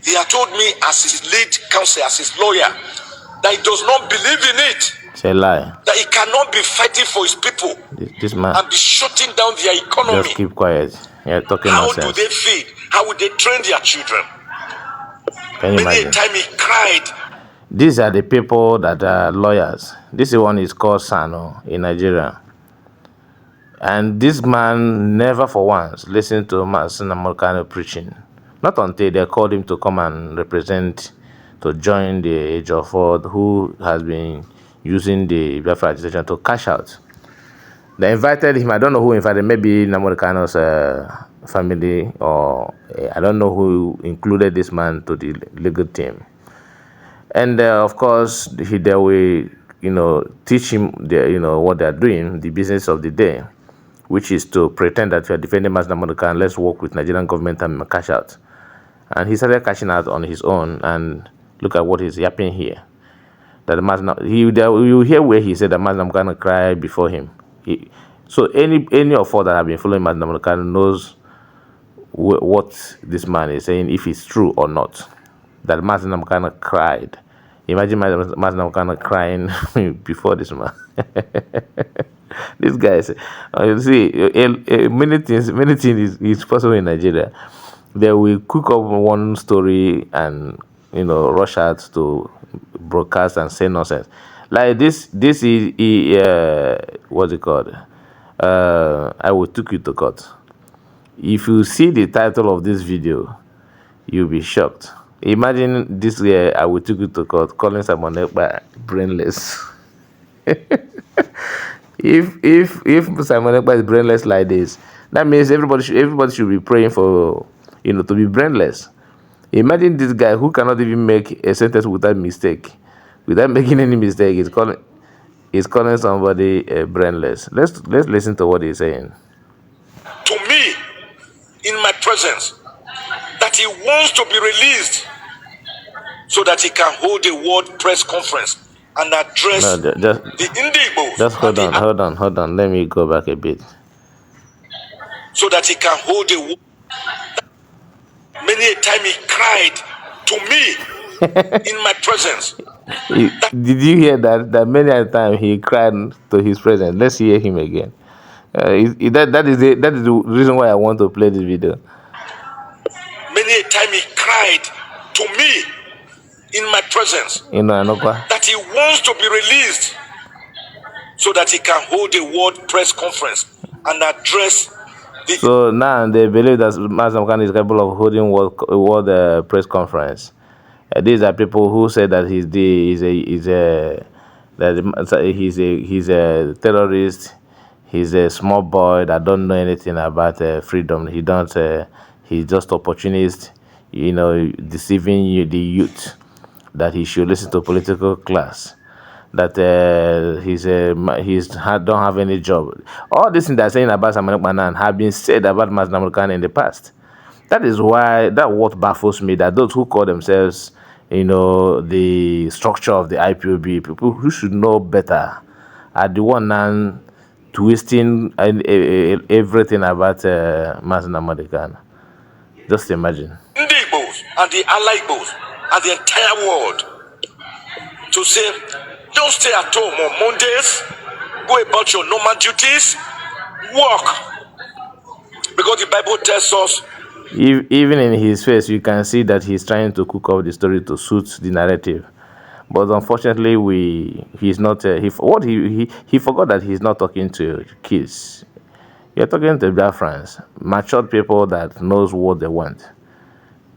He had told me as his lead counsel, as his lawyer, that he does not believe in it. It's a lie. That he cannot be fighting for his people This man. and be shutting down their economy. Just keep quiet. You're talking How nonsense. do they feed? How would they train their children? Can you Many imagine? a time he cried. These are the people that are lawyers. This one is called Sano in Nigeria. And this man never for once listened to Masin Amorkano preaching. Not until they called him to come and represent, to join the Age of Ford, who has been using the Biafra agitation to cash out. They invited him. I don't know who invited. Maybe Namorkano's family, or I don't know who included this man to the legal team. And of course, they will, teach him what they are doing, the business of the day, which is to pretend that you are defending Mazen Namorkan. Let's work with Nigerian government and cash out. And he started cashing out on his own. And look at what he's yapping here. That you hear where he said that Mazen Namorkan cried before him. So any of us that have been following Mazen Namorkan knows what this man is saying, if it's true or not. That Mazen Namorkan cried. Imagine Mazen Namorkan crying before this man. This guy is, you see, many things is possible in Nigeria. They will cook up one story and rush out to broadcast and say nonsense. Like this is what's it called? I will take you to court. If you see the title of this video, you'll be shocked. Imagine this guy, I will take you to court, calling someone Ekpa brainless. If Simon Ekpa is brainless like this, that means everybody should be praying for to be brainless. Imagine this guy who cannot even make a sentence without mistake, without making any mistake. He's calling somebody brainless. Let's listen to what he's saying. To me, in my presence, that he wants to be released so that he can hold a world press conference and address the Indigbos. Just hold on. Let me go back a bit. So that he can hold a. Many a time he cried to me in my presence. Did you hear that? That many a time he cried to his presence. Let's hear him again. That is the reason why I want to play this video. Many a time he cried to me in my presence that he wants to be released so that he can hold a world press conference and address the. So now they believe that Mazen Namorkan is capable of holding world press conference. These are people who say that he's a terrorist. He's a small boy that don't know anything about freedom. He's just opportunist, deceiving the youth that he should listen to political class, that don't have any job. All these things they're saying about Simon Ekpa have been said about Mazen Namorkan in the past. That is why what baffles me, that those who call themselves, the structure of the IPOB, people who should know better, are the one now twisting everything about Mazen Namorkan. Just imagine. Indigbos and the Alligbos and the entire world to say, don't stay at home on Mondays, go about your normal duties, work. Because the Bible tells us. Even in his face, you can see that he's trying to cook up the story to suit the narrative. But unfortunately, he's not. He forgot that he's not talking to kids. You're talking to Biafrans, matured people that knows what they want.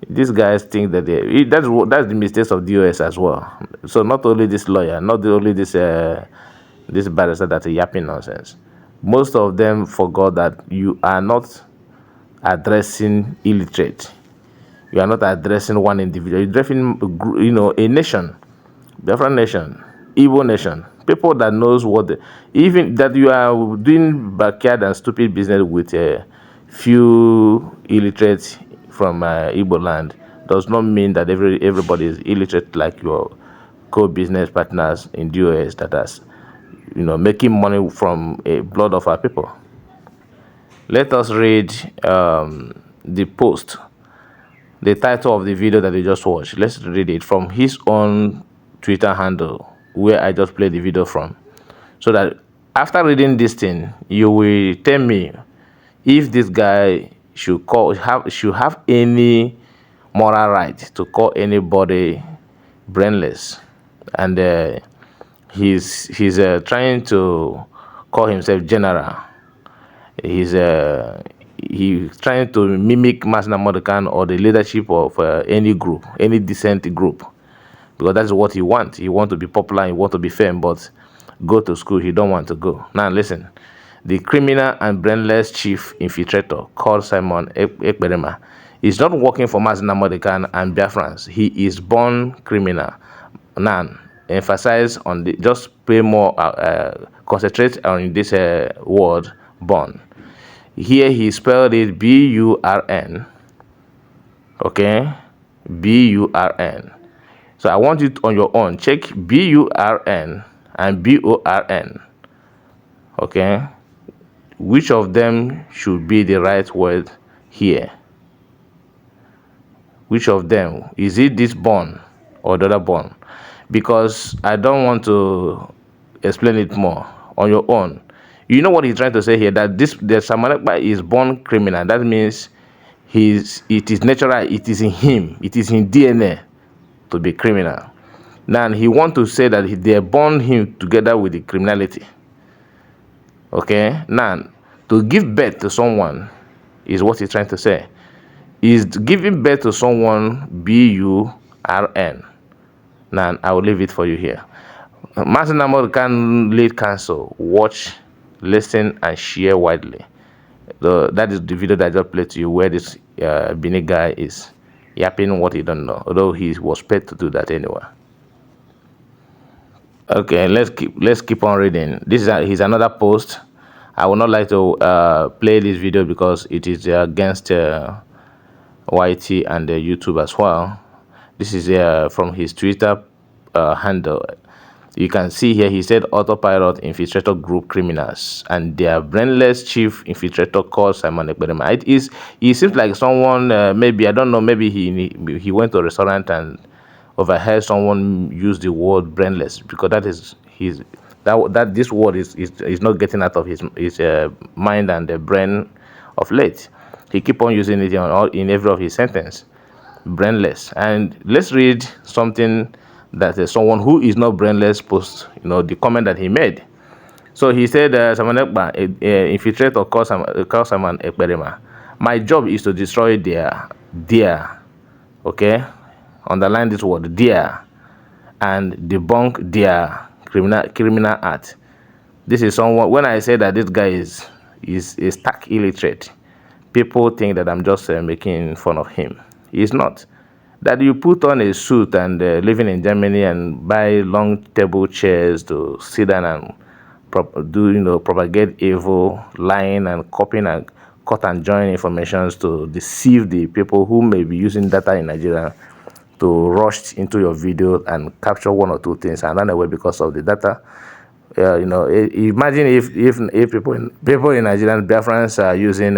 These guys think that that's the mistakes of DOS as well. So not only this lawyer, not only this barrister that are yapping nonsense. Most of them forgot that you are not addressing illiterate. You are not addressing one individual. You're addressing, a nation, different nation, Igbo nation, people that knows even that you are doing backyard and stupid business with a few illiterates from Igbo land does not mean that everybody is illiterate like your co-business partners in DOS that are, making money from a blood of our people. Let us read the post the title of the video that you just watched. Let's read it from his own Twitter handle, where I just played the video from, so that after reading this thing, you will tell me if this guy should have any moral right to call anybody brainless, and he's trying to call himself general. He's trying to mimic Masina Modikan or the leadership of any group, any decent group, because that's what he wants. He wants to be popular, he wants to be famous, but go to school he don't want to go. Now listen, the criminal and brainless chief infiltrator called Simon Ekpa is not working for Masina Modikan and Biafrans. He is born criminal. Now emphasize on the, just pay more, concentrate on this word born. Here he spelled it B-U-R-N. Okay, B-U-R-N. So I want you to, on your own, check B-U-R-N and B-O-R-N. Okay, which of them should be the right word here? Which of them? Is it this born or the other born? Because I don't want to explain it more. On your own, you know what he's trying to say here, that the Samanekpa is born criminal. That means it is natural, it is in him, it is in DNA to be criminal. Now he want to say that they born him together with the criminality. Okay, now to give birth to someone is what he's trying to say. Is giving birth to someone B-U-R-N. Now I will leave it for you here. Masina Modikan lead counsel, watch, listen, and share widely. That is the video that I just played to you, where this Bini guy is yapping what he don't know, although he was paid to do that anyway. Okay, let's keep on reading. This is he's another post. I would not like to play this video because it is against YT and YouTube as well. This is from his Twitter handle. You can see here he said autopilot infiltrator group criminals and their brainless chief infiltrator called Simon Ekpa. He seems like someone, maybe, I don't know, maybe he went to a restaurant and overheard someone use the word brainless, because that is that this word is not getting out of his mind and the brain of late. He keep on using it in every of his sentence, brainless. And let's read something that someone who is not brainless post, the comment that he made. So he said, Simon Ekpa, infiltrator call Simon Ekpa. My job is to destroy their, okay, underline this word, their, and debunk their criminal act. This is someone, when I say that this guy is stark illiterate, people think that I'm just making fun of him. He's not. That you put on a suit and living in Germany and buy long table chairs to sit down and propagate evil, lying and copying and cut and join informations to deceive the people who may be using data in Nigeria to rush into your video and capture one or two things and run away because of the data. Imagine if people in Nigeria, Biafrans are using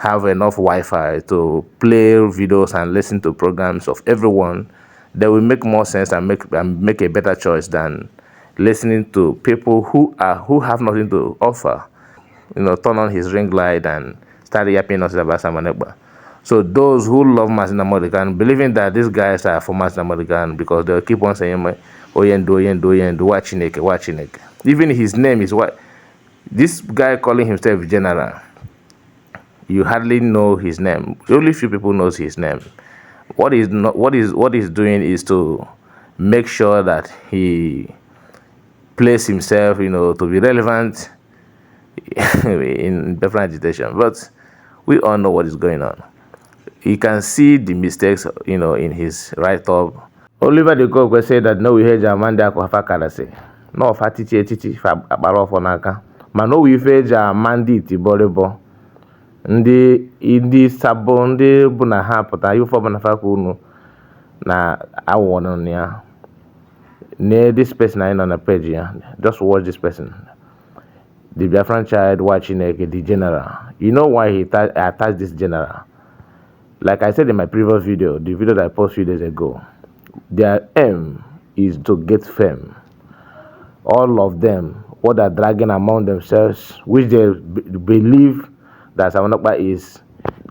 have enough Wi-Fi to play videos and listen to programs of everyone, they will make more sense and make a better choice than listening to people who have nothing to offer. Turn on his ring light and start yapping us about Simon Ekpa. So those who love Masina Modikan, believing that these guys are for Masina Modikan, because they'll keep on saying Oyendu, watching. Even his name is what this guy calling himself general. You hardly know his name. Only few people knows his name. What he's doing is to make sure that he places himself, to be relevant in different agitation. But we all know what is going on. You can see the mistakes, in his write-up. Oliver de Coque said that no, we heard Jamanda Kohafa Karase. No, Fatichi, Abaro for Naka. Mano, we heard Jamandi Tiborebo. Ndị sabo ndị bụ na ha pụta ife ọbụla fa unu na awọ nọ ya. This person I on the page here. Just watch this person. The Biafran child watching the general. You know why he attached this general? Like I said in my previous video, the video that I posted few days ago, their aim is to get fame. All of them, what they're dragging among themselves, which they believe that Samanokpa is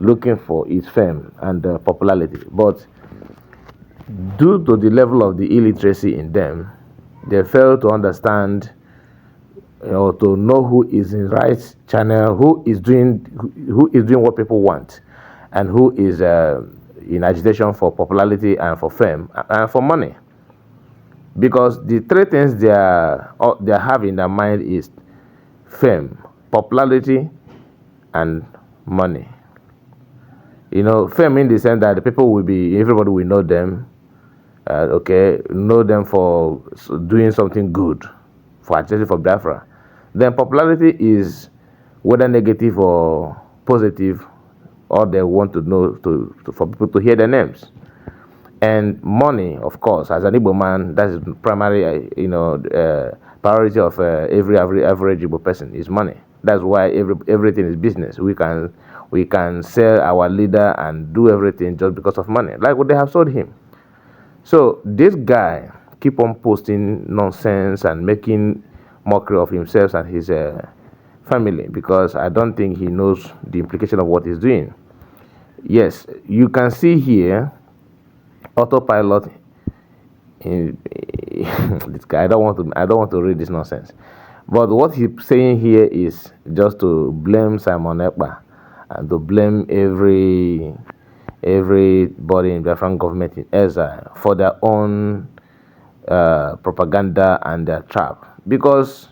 looking for, is fame and popularity. But due to the level of the illiteracy in them, they fail to understand or to know who is in right channel, who is doing what people want, and who is in agitation for popularity and for fame and for money. Because the three things they have in their mind is fame, popularity, and money. Fame in the sense that the people will be, everybody will know them, know them for doing something good, for actually for Biafra. Then popularity is whether negative or positive, all they want to know for people to hear their names. And money, of course, as an Igbo man, that is primary, priority of every average Igbo person is money. That's why everything is business. We can sell our leader and do everything just because of money, like what they have sold him. So this guy keep on posting nonsense and making mockery of himself and his family, because I don't think he knows the implication of what he's doing. Yes, you can see here autopilot in this guy. I don't want to read this nonsense, but what he's saying here is just to blame Simon Ekpa and to blame everybody in the Biafran government in exile for their own propaganda and their trap. Because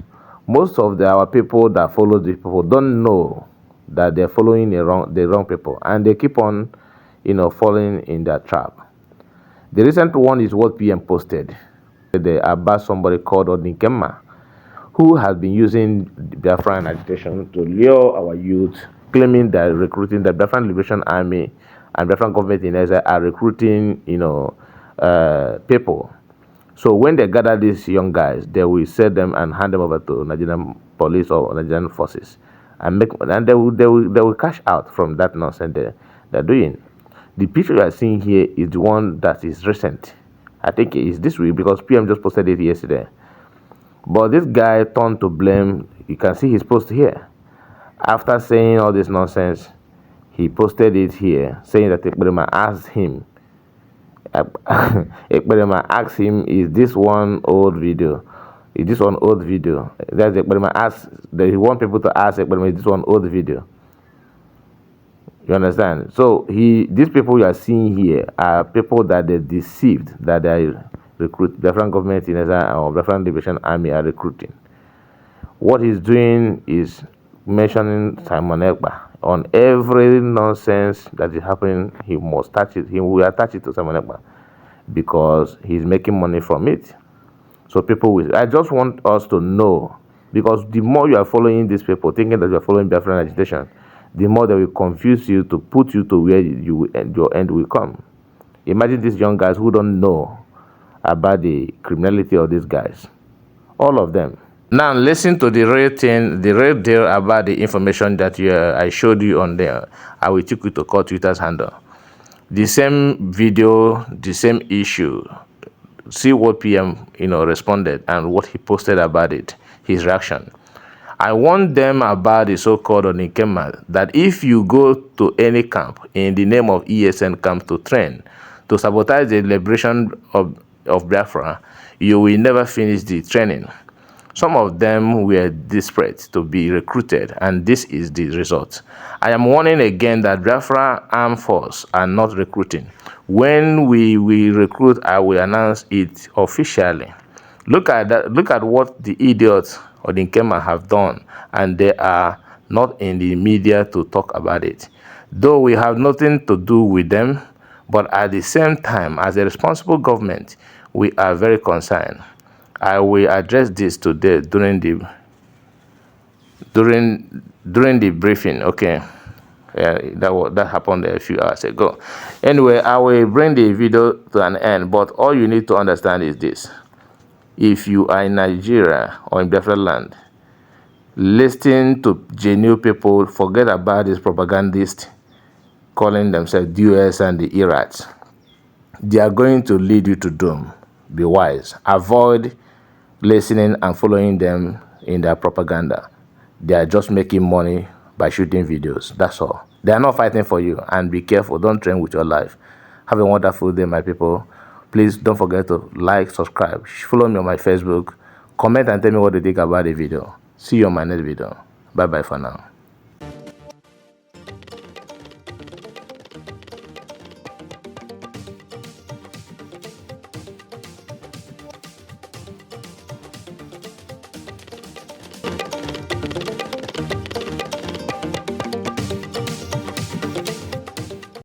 most of our people that follow these people don't know that they're following the wrong people, and they keep on falling in their trap. The recent one is what PM posted about somebody called Odinkema, who has been using Biafran agitation to lure our youth, claiming that recruiting the Biafran Liberation Army and Biafran government in Israel are recruiting, people. So when they gather these young guys, they will sell them and hand them over to Nigerian police or Nigerian forces, and they will cash out from that nonsense they're doing. The picture you are seeing here is the one that is recent. I think it is this week because PM just posted it yesterday. But this guy turned to blame. You can see his post here. After saying all this nonsense, he posted it here, saying that Ekpa asked him. Ekpa asked him, "Is this one old video? Is this one old video?" That's Ekpa asked. He want people to ask Ekpa, "Is this one old video?" You understand? So these people you are seeing here are people that they deceived, that they recruit. The Biafran government in Israel or Biafran Liberation Army are recruiting. What he's doing is mentioning Simon Ekpa on every nonsense that is happening. He must touch it. He will attach it to Simon Ekpa because he's making money from it. So people will. I just want us to know, because the more you are following these people, thinking that you are following Biafran agitation, the more they will confuse you to put you to where your end will come. Imagine these young guys who don't know about the criminality of these guys. All of them. Now listen to the real thing, the real deal about the information that I showed you on there. I will take you to call Twitter's handle. The same video, the same issue. See what PM responded and what he posted about it, his reaction. I warned them about the so-called Oninkema, that if you go to any camp in the name of ESN camp to train, to sabotage the liberation of Biafra, you will never finish the training. Some of them were desperate to be recruited, and this is the result. I am warning again that Biafra Armed Force are not recruiting. When we recruit, I will announce it officially. Look at that. Look at what the idiots or the Nkema have done, and they are not in the media to talk about it. Though we have nothing to do with them, but at the same time, as a responsible government, we are very concerned. I will address this today during the briefing. Okay, that happened a few hours ago. Anyway, I will bring the video to an end. But all you need to understand is this: if you are in Nigeria or in Biafra land, listen to genuine people. Forget about this propagandist calling themselves the US and the Irats. They are going to lead you to doom. Be wise. Avoid listening and following them in their propaganda. They are just making money by shooting videos. That's all. They are not fighting for you. And be careful. Don't train with your life. Have a wonderful day, my people. Please don't forget to like, subscribe, follow me on my Facebook, comment and tell me what you think about the video. See you on my next video. Bye bye for now.